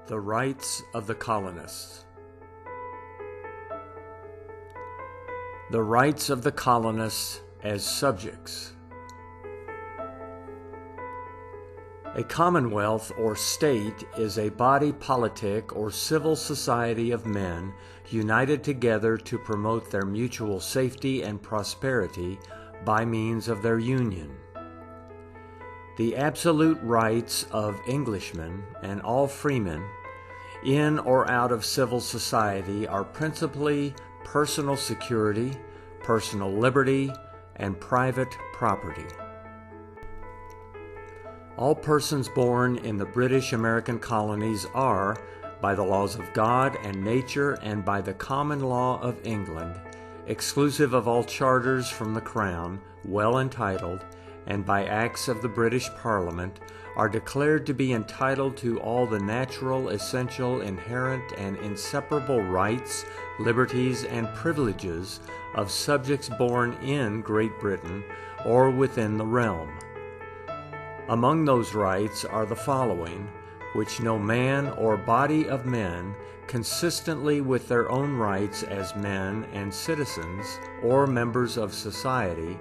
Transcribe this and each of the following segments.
The rights of the colonists. The rights of the colonists as subjects. A commonwealth or state is a body politic or civil society of men united together to promote their mutual safety and prosperity by means of their union. The absolute rights of Englishmen and all freemen in or out of civil society are principally personal security, personal liberty, and private property. All persons born in the British American colonies are, by the laws of God and nature and by the common law of England, exclusive of all charters from the Crown, well entitled, and by acts of the British Parliament, are declared to be entitled to all the natural, essential, inherent, and inseparable rights, liberties, and privileges of subjects born in Great Britain or within the realm. Among those rights are the following, which no man or body of men, consistently with their own rights as men and citizens or members of society,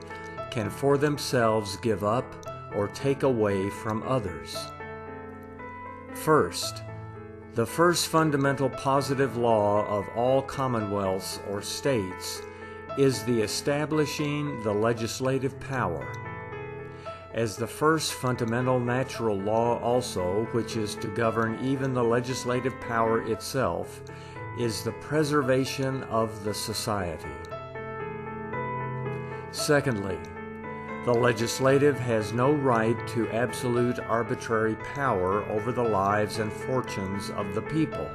can for themselves give up or take away from others. First, the first fundamental positive law of all commonwealths or states is the establishing the legislative power. As the first fundamental natural law also, which is to govern even the legislative power itself, is the preservation of the society. Secondly, the legislative has no right to absolute arbitrary power over the lives and fortunes of the people,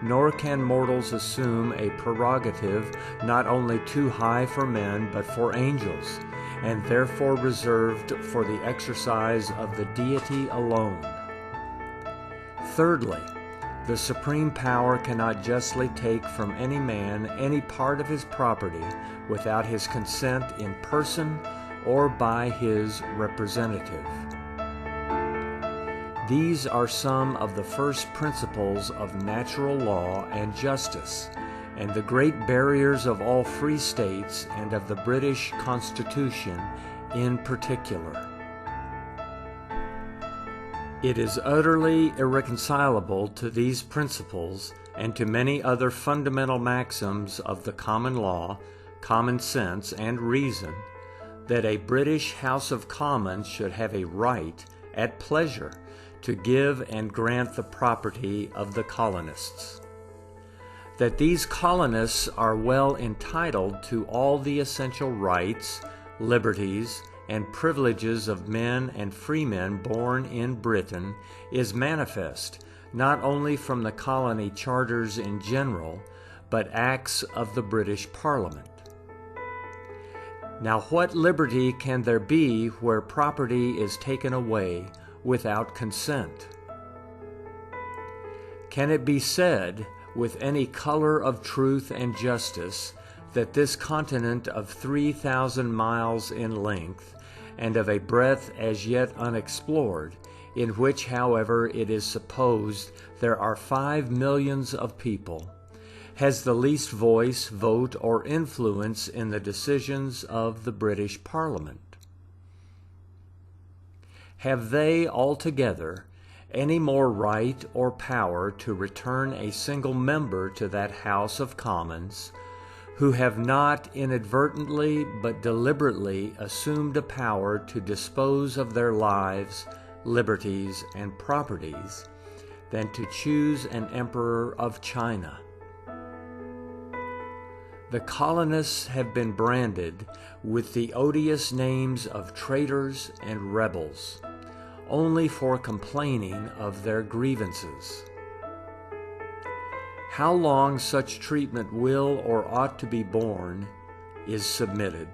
nor can mortals assume a prerogative not only too high for men but for angels, and therefore reserved for the exercise of the deity alone. Thirdly, the supreme power cannot justly take from any man any part of his property without his consent in person or by his representative. These are some of the first principles of natural law and justice, and the great barriers of all free states and of the British Constitution in particular. It is utterly irreconcilable to these principles and to many other fundamental maxims of the common law, common sense, and reason that a British House of Commons should have a right, at pleasure, to give and grant the property of the colonists. That these colonists are well entitled to all the essential rights, liberties, and privileges of men and freemen born in Britain is manifest not only from the colony charters in general, but acts of the British Parliament. Now, what liberty can there be where property is taken away without consent? Can it be said, with any color of truth and justice, that this continent of 3,000 miles in length, and of a breadth as yet unexplored, in which, however, it is supposed there are 5 millions of people, has the least voice, vote, or influence in the decisions of the British Parliament? Have they altogether any more right or power to return a single member to that House of Commons, who have not inadvertently but deliberately assumed a power to dispose of their lives, liberties, and properties, than to choose an emperor of China? The colonists have been branded with the odious names of traitors and rebels, only for complaining of their grievances. How long such treatment will or ought to be borne is submitted.